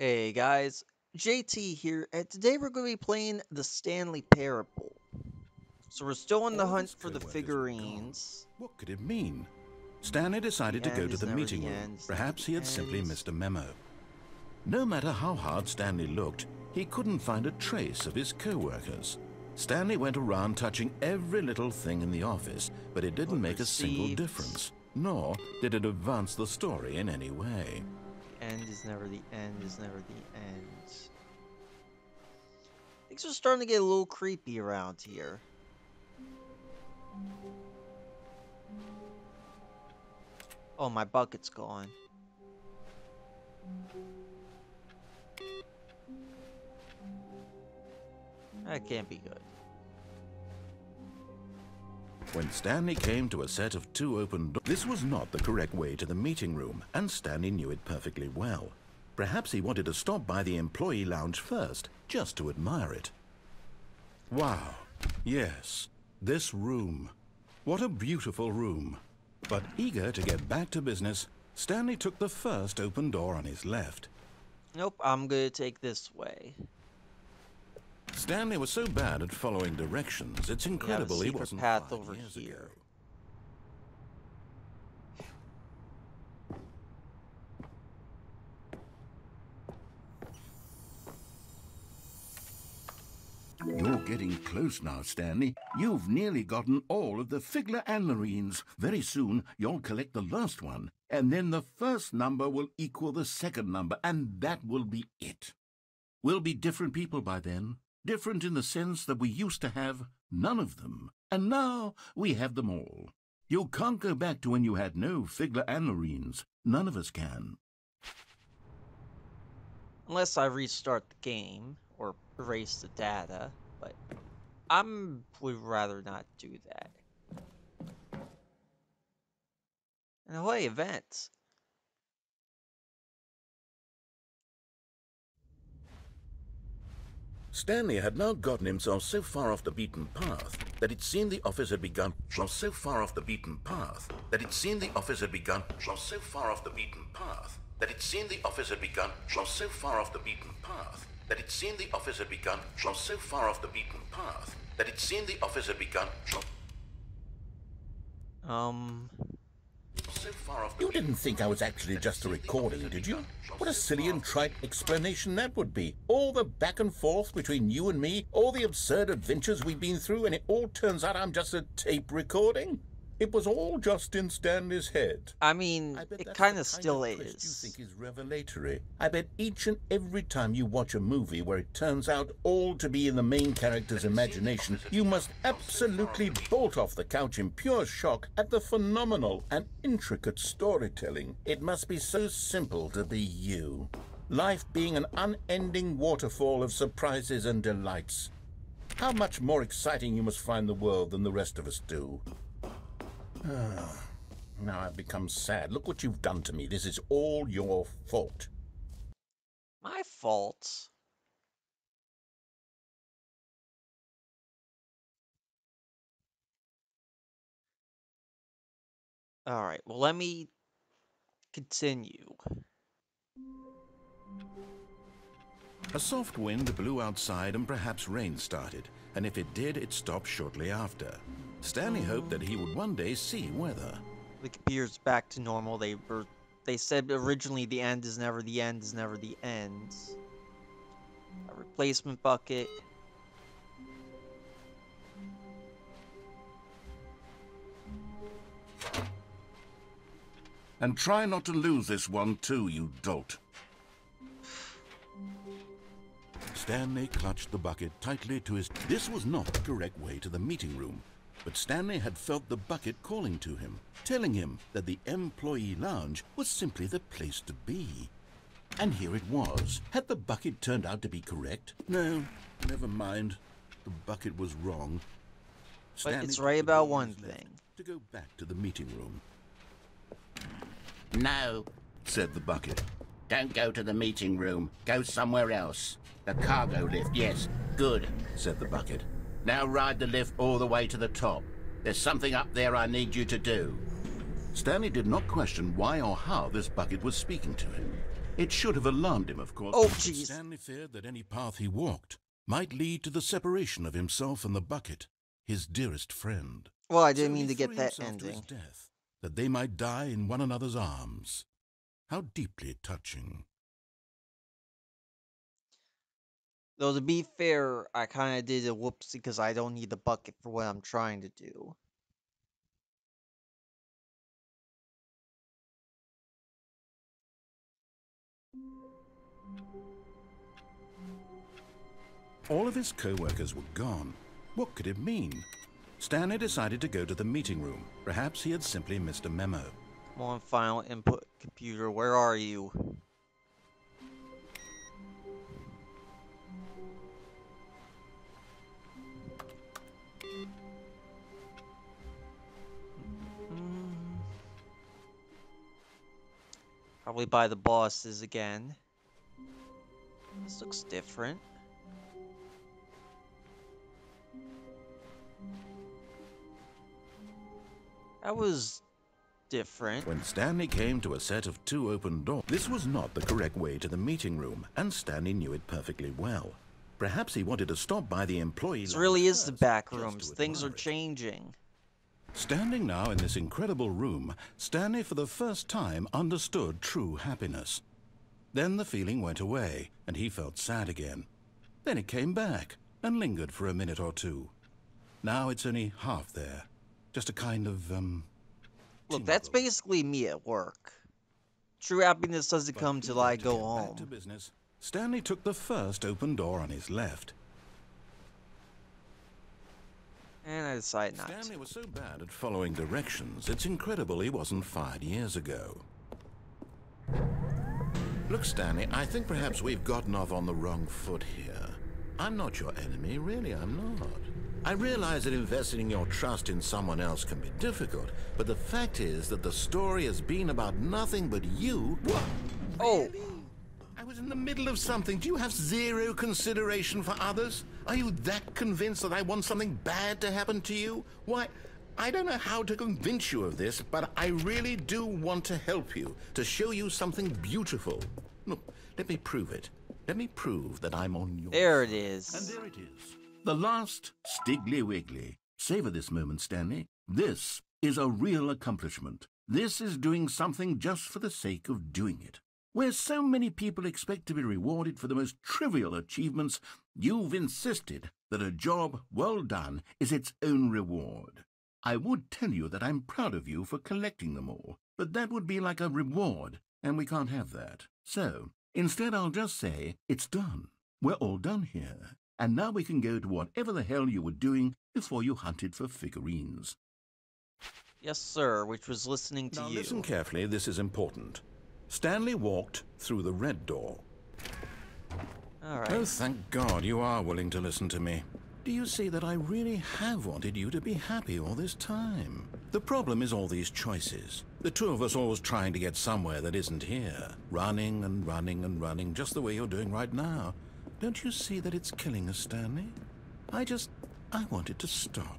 Hey guys, JT here, and today we're going to be playing the Stanley Parable. So we're still on the All hunt his for the co-workers were gone. figurines. What could it mean? Stanley The decided to go end to is the never meeting the room. end. Is never Perhaps he the had simply end. missed a memo. No matter how hard Stanley looked, he couldn't find a trace of his co-workers. Stanley went around touching every little thing in the office, but it didn't make a single Received. difference, nor did it advance the story in any way. End is never the end. Is never the end. Things are starting to get a little creepy around here. Oh, my bucket's gone. That can't be good. When Stanley came to a set of two open doors, this was not the correct way to the meeting room, and Stanley knew it perfectly well. Perhaps he wanted to stop by the employee lounge first, just to admire it. Wow, yes, this room. What a beautiful room. But eager to get back to business, Stanley took the first open door on his left. Nope, I'm gonna take this way. Stanley was so bad at following directions, it's incredible he secret wasn't path 5 over years here. ago. You're getting close now, Stanley. You've nearly gotten all of the Figler Anlarines. Very soon, you'll collect the last one, and then the first number will equal the second number, and that will be it. We'll be different people by then. Different in the sense that we used to have none of them, and now we have them all. You can't go back to when you had no Figler Anlarines. None of us can. Unless I restart the game or erase the data, but would rather not do that. And hey, events. Stanley had now gotten himself so far off the beaten path that it seemed the office had begun. So far off the beaten path that it seemed the office had begun. So far off the beaten path that it seemed the office had begun. So far off the beaten path that it seemed the office had begun. So far off the beaten path that it seemed the office had begun. So far off the You didn't think I was actually just a recording, did you? What a silly and trite explanation that would be. All the back and forth between you and me, all the absurd adventures we've been through, and it all turns out I'm just a tape recording? It was all just in Stanley's head. I mean, I bet it that's kind the of still twist is. You think is revelatory. I bet each and every time you watch a movie where it turns out all to be in the main character's imagination, you must absolutely bolt off the couch in pure shock at the phenomenal and intricate storytelling. It must be so simple to be you. Life being an unending waterfall of surprises and delights. How much more exciting you must find the world than the rest of us do. Now I've become sad. Look what you've done to me. This is all your fault. My fault. Alright, well, let me continue. A soft wind blew outside and perhaps rain started, and if it did, it stopped shortly after. Stanley hoped that he would one day see weather. The computer's back to normal. They said originally the end is never the end is never the end. A replacement bucket. And try not to lose this one too, you dolt. Stanley clutched the bucket tightly to his... This was not the correct way to the meeting room, but Stanley had felt the bucket calling to him, telling him that the employee lounge was simply the place to be. And here it was. Had the bucket turned out to be correct? No, never mind. The bucket was wrong. But it's took right the about door one on his left thing. To go back to the meeting room, No, said the bucket. don't go to the meeting room. Go somewhere else. The cargo lift, yes. Good, Said the bucket. now ride the lift all the way to the top. There's something up there I need you to do. Stanley did not question why or how this bucket was speaking to him. It should have alarmed him, of course. Oh, but jeez. Stanley feared that any path he walked might lead to the separation of himself and the bucket, his dearest friend. Well, I So didn't mean he to get threw that himself to his ending. death, that they might die in one another's arms. How deeply touching. Though to be fair, I kind of did a whoopsie because I don't need the bucket for what I'm trying to do. All of his co-workers were gone. What could it mean? Stanley decided to go to the meeting room. Perhaps he had simply missed a memo. Come on, final input computer, where are you? Probably by the bosses again. This looks different. That was different. When Stanley came to a set of 2 open doors, this was not the correct way to the meeting room, and Stanley knew it perfectly well. Perhaps he wanted to stop by the employee This lounge really is the first, back just rooms. to Things are admire it. changing. Standing now in this incredible room, Stanley for the first time understood true happiness. Then the feeling went away, and he felt sad again. Then it came back, and lingered for a minute or two. Now it's only half there. Just a kind of, Look, that's tingle. basically me at work. True happiness doesn't come But till I to go get back to home. business, Stanley took the first open door on his left. And I decided not Stanley to. was so bad at following directions, it's incredible he wasn't fired years ago. Look, Stanley, I think perhaps we've gotten off on the wrong foot here. I'm not your enemy, really, I'm not. I realize that investing your trust in someone else can be difficult, but the fact is that the story has been about nothing but you. What? Oh, I was in the middle of something. Do you have zero consideration for others? Are you that convinced that I want something bad to happen to you? Why, I don't know how to convince you of this, but I really do want to help you, to show you something beautiful. Look, let me prove it. Let me prove that I'm on your there it side. is. And there it is. The last Stiggly Wiggly. Savor this moment, Stanley. This is a real accomplishment. This is doing something just for the sake of doing it. Where so many people expect to be rewarded for the most trivial achievements, you've insisted that a job well done is its own reward. I would tell you that I'm proud of you for collecting them all, but that would be like a reward, and we can't have that. So, instead I'll just say, it's done. We're all done here. And now we can go to whatever the hell you were doing before you hunted for figurines. Yes, sir, which was listening to Now you. listen carefully, this is important. Stanley walked through the red door. Alright. Oh, thank God you are willing to listen to me. Do you see that I really have wanted you to be happy all this time? The problem is all these choices. The two of us always trying to get somewhere that isn't here. Running and running and running, just the way you're doing right now. Don't you see that it's killing us, Stanley? I wanted to stop.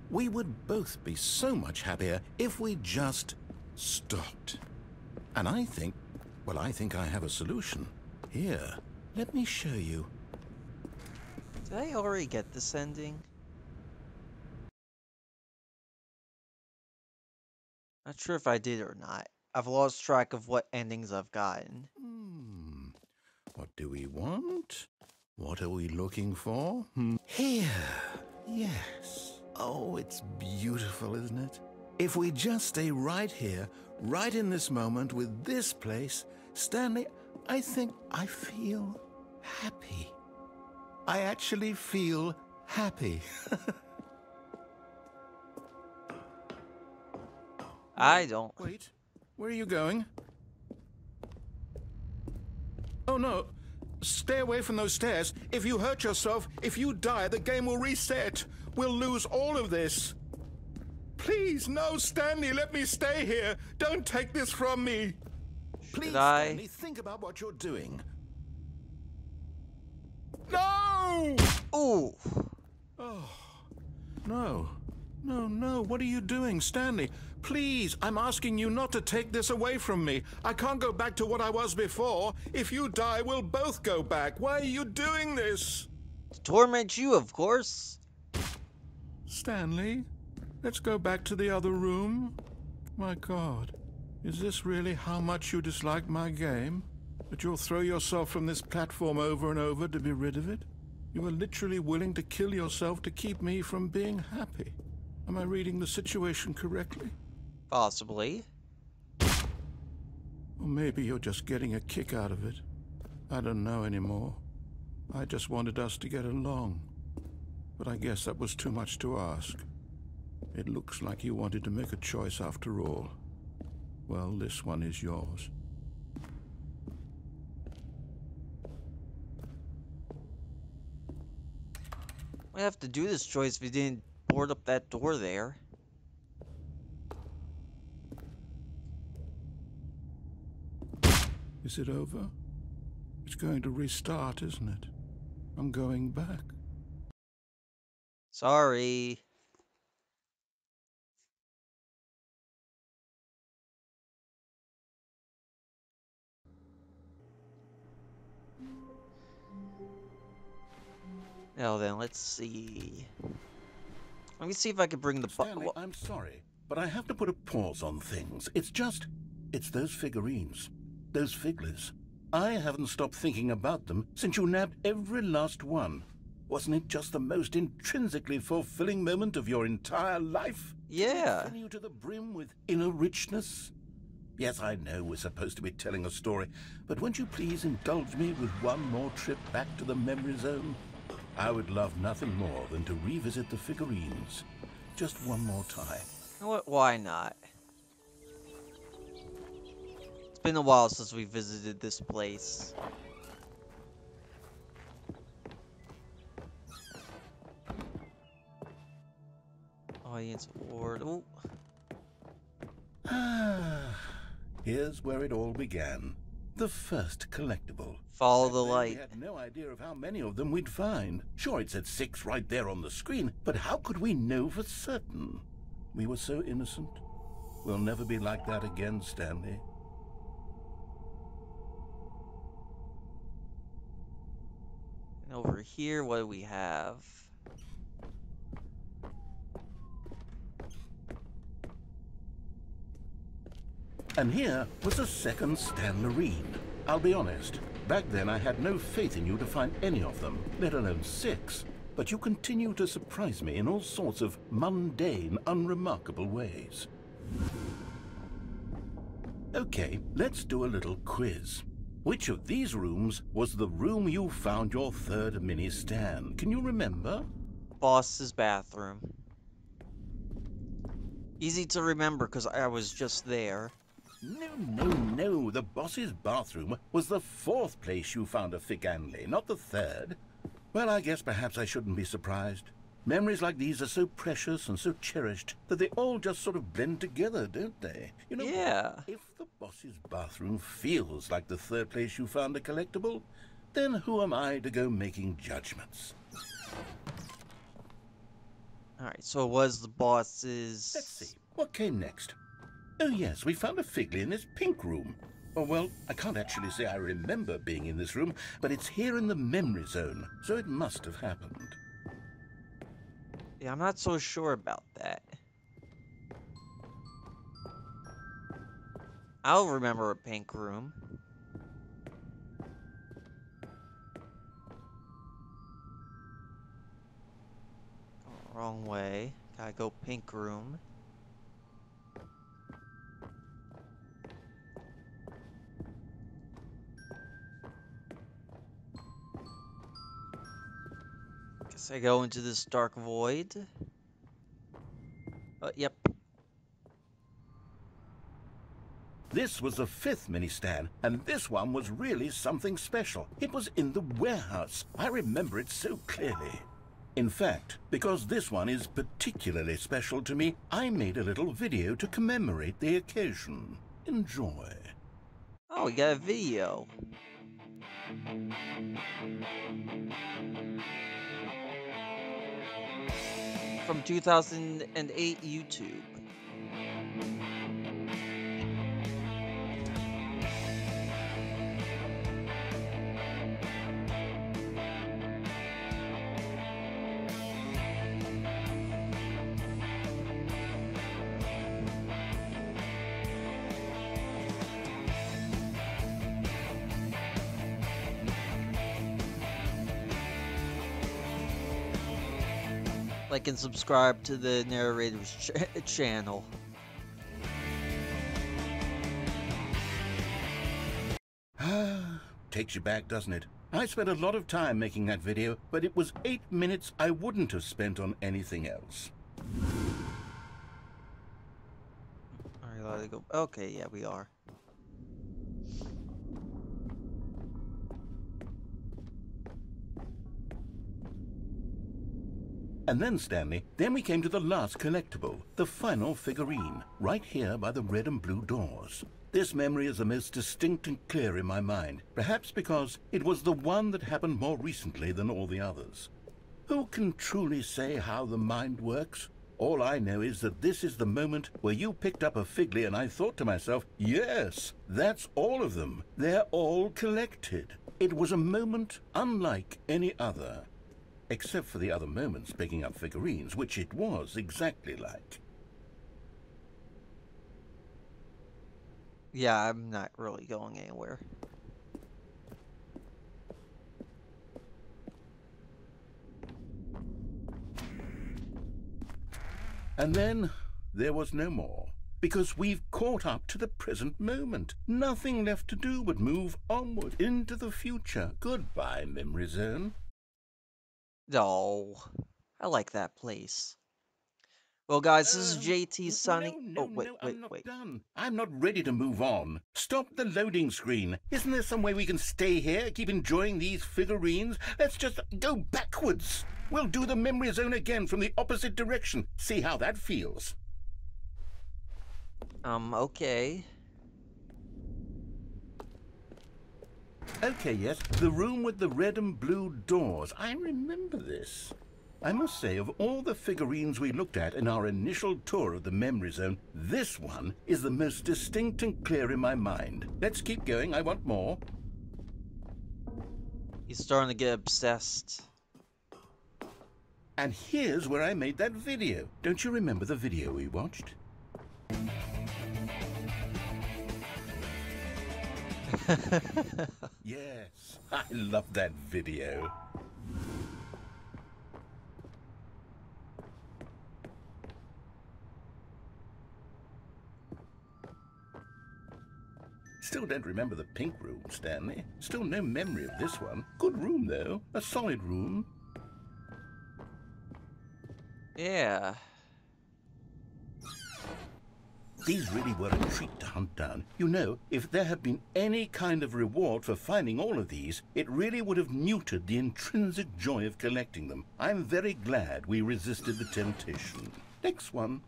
We would both be so much happier if we just stopped. And I think I have a solution. Here, let me show you. Did I already get this ending? Not sure if I did or not. I've lost track of what endings I've gotten. What do we want? What are we looking for? Here. Yes. Oh, it's beautiful, isn't it? If we just stay right here, right in this moment with this place, Stanley, I think I feel happy. I actually feel happy. I don't. Wait, where are you going? Oh no, stay away from those stairs. If you hurt yourself, if you die, the game will reset. We'll lose all of this. Please, no, Stanley, let me stay here. Don't take this from me. Please, Did I? Stanley, think about what you're doing. No! Ooh! Oh, no. No, no, what are you doing, Stanley? Please, I'm asking you not to take this away from me. I can't go back to what I was before. If you die, we'll both go back. Why are you doing this? To torment you, of course. Stanley, let's go back to the other room. My God, is this really how much you dislike my game? That you'll throw yourself from this platform over and over to be rid of it? You are literally willing to kill yourself to keep me from being happy. Am I reading the situation correctly? Possibly. Or maybe you're just getting a kick out of it. I don't know anymore. I just wanted us to get along. But I guess that was too much to ask. It looks like you wanted to make a choice after all. Well, this one is yours. We have to do this choice if we didn't board up that door there. Is it over? It's going to restart, isn't it? I'm going back. Sorry. Now then, let's see. Let me see if I can bring the Stanley, I'm sorry, but I have to put a pause on things. It's those figurines. Those Figglers. I haven't stopped thinking about them since you nabbed every last one. Wasn't it just the most intrinsically fulfilling moment of your entire life? Yeah. Fill you to the brim with inner richness? Yes, I know we're supposed to be telling a story, but won't you please indulge me with one more trip back to the memory zone? I would love nothing more than to revisit the figurines. Just one more time. Why not? It's been a while since we visited this place. Audience award. Ooh. Here's where it all began. The first collectible. Follow the We light. had no idea of how many of them we'd find. Sure, it said 6 right there on the screen, but how could we know for certain? We were so innocent. We'll never be like that again, Stanley. And over here, what do we have? And here was a second Stan Marine. I'll be honest, back then I had no faith in you to find any of them, let alone 6. But you continue to surprise me in all sorts of mundane, unremarkable ways. Okay, let's do a little quiz. Which of these rooms was the room you found your third mini Stan? Can you remember? Boss's bathroom. Easy to remember because I was just there. No. The boss's bathroom was the 4th place you found a Figanley, not the 3rd. Well, I guess perhaps I shouldn't be surprised. Memories like these are so precious and so cherished that they all just sort of blend together, don't they? You know, Yeah. if the boss's bathroom feels like the 3rd place you found a collectible, then who am I to go making judgments? Alright, so it was the boss's... Let's see, what came next? Oh yes, we found a Figley in this pink room. Oh well, I can't actually say I remember being in this room, but it's here in the memory zone, so it must have happened. Yeah, I'm not so sure about that. I'll remember a pink room. Oh, wrong way. Gotta go pink room. Guess I go into this dark void. Yep. This was the 5th mini Stan, and this one was really something special. It was in the warehouse. I remember it so clearly. In fact, because this one is particularly special to me, I made a little video to commemorate the occasion. Enjoy. Oh, we got a video. from 2008 YouTube. Like and subscribe to the narrator's channel. Takes you back, doesn't it? I spent a lot of time making that video, but it was 8 minutes I wouldn't have spent on anything else. Alright, let it go. Okay, yeah, we are. And then, Stanley, then we came to the last collectible, the final figurine, right here by the red and blue doors. This memory is the most distinct and clear in my mind, perhaps because it was the one that happened more recently than all the others. Who can truly say how the mind works? All I know is that this is the moment where you picked up a Figly and I thought to myself, yes, that's all of them. They're all collected. It was a moment unlike any other. Except for the other moments picking up figurines, which it was exactly like. Yeah, I'm not really going anywhere. And then there was no more, because we've caught up to the present moment. Nothing left to do but move onward into the future. Goodbye, Memory Zone. Oh, I like that place. Well, guys, this is JT Sunny. No, Oh, wait. I'm not done. I'm not ready to move on. Stop the loading screen. Isn't there some way we can stay here, keep enjoying these figurines? Let's just go backwards. We'll do the Memory Zone again from the opposite direction. See how that feels. Okay. Okay, yes, the room with the red and blue doors. I remember this. I must say, of all the figurines we looked at in our initial tour of the Memory Zone, this one is the most distinct and clear in my mind. Let's keep going, I want more. He's starting to get obsessed. And here's where I made that video. Don't you remember the video we watched? Yes, I love that video. Still don't remember the pink room, Stanley. Still no memory of this one. Good room, though. A solid room. Yeah. These really were a treat to hunt down. You know, if there had been any kind of reward for finding all of these, it really would have muted the intrinsic joy of collecting them. I'm very glad we resisted the temptation. Next one.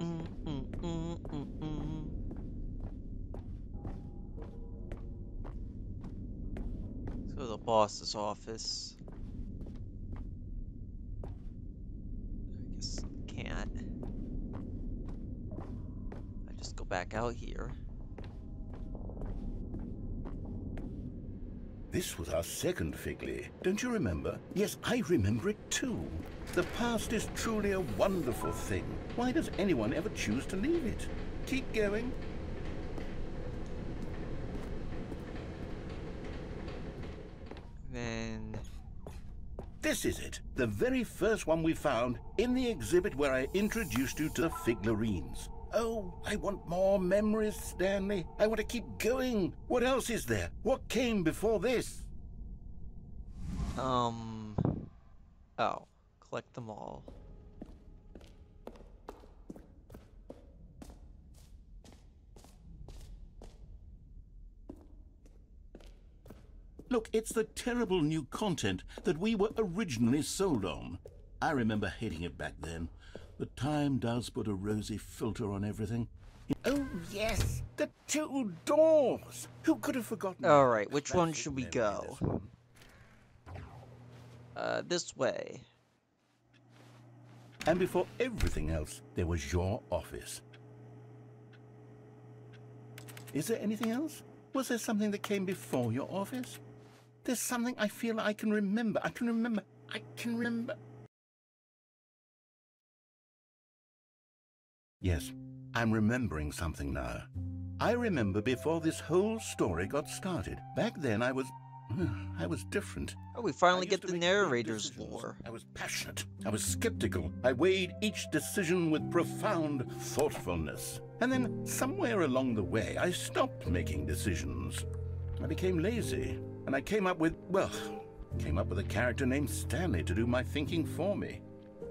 Let's go to the boss's office. I guess can't. I just go back out here. This was our second Figly. Don't you remember? Yes, I remember it too. The past is truly a wonderful thing. Why does anyone ever choose to leave it? Keep going. Then... This is it. The very first one we found in the exhibit where I introduced you to the figurines. Oh, I want more memories, Stanley. I want to keep going. What else is there? What came before this? Oh. Collect them all. Look, it's the terrible new content that we were originally sold on. I remember hating it back then. But time does put a rosy filter on everything. Oh, yes, the two doors. Who could have forgotten? All right, which one should we go? This way. And before everything else, there was your office. Is there anything else? Was there something that came before your office? There's something I feel I can remember. I can remember. Yes, I'm remembering something now. I remember before this whole story got started. Back then I was different. Oh, we finally I get used to the make big narrator's decisions. lore. I was passionate. I was skeptical. I weighed each decision with profound thoughtfulness. And then, somewhere along the way, I stopped making decisions. I became lazy. And I came up with a character named Stanley to do my thinking for me.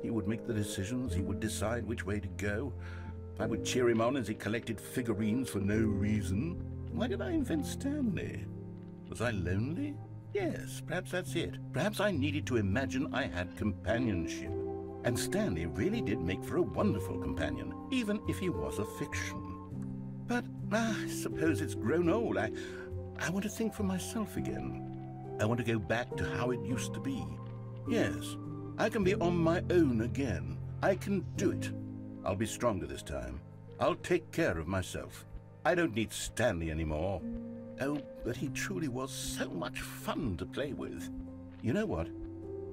He would make the decisions. He would decide which way to go. I would cheer him on as he collected figurines for no reason. Why did I invent Stanley? Was I lonely? Yes, perhaps that's it. Perhaps I needed to imagine I had companionship. And Stanley really did make for a wonderful companion, even if he was a fiction. But I suppose it's grown old. I want to think for myself again. I want to go back to how it used to be. Yes, I can be on my own again. I can do it. I'll be stronger this time. I'll take care of myself. I don't need Stanley anymore. Oh, but he truly was so much fun to play with. You know what?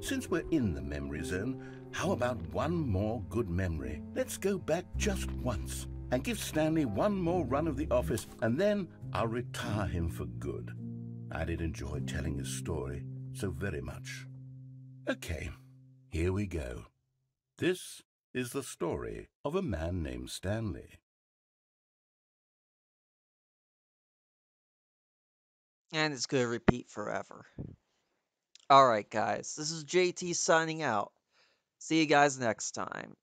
Since we're in the memory zone, how about one more good memory? Let's go back just once and give Stanley one more run of the office, and then I'll retire him for good. I did enjoy telling his story so very much. Okay, here we go. This is the story of a man named Stanley. And it's gonna repeat forever. Alright, guys, this is JT signing out. See you guys next time.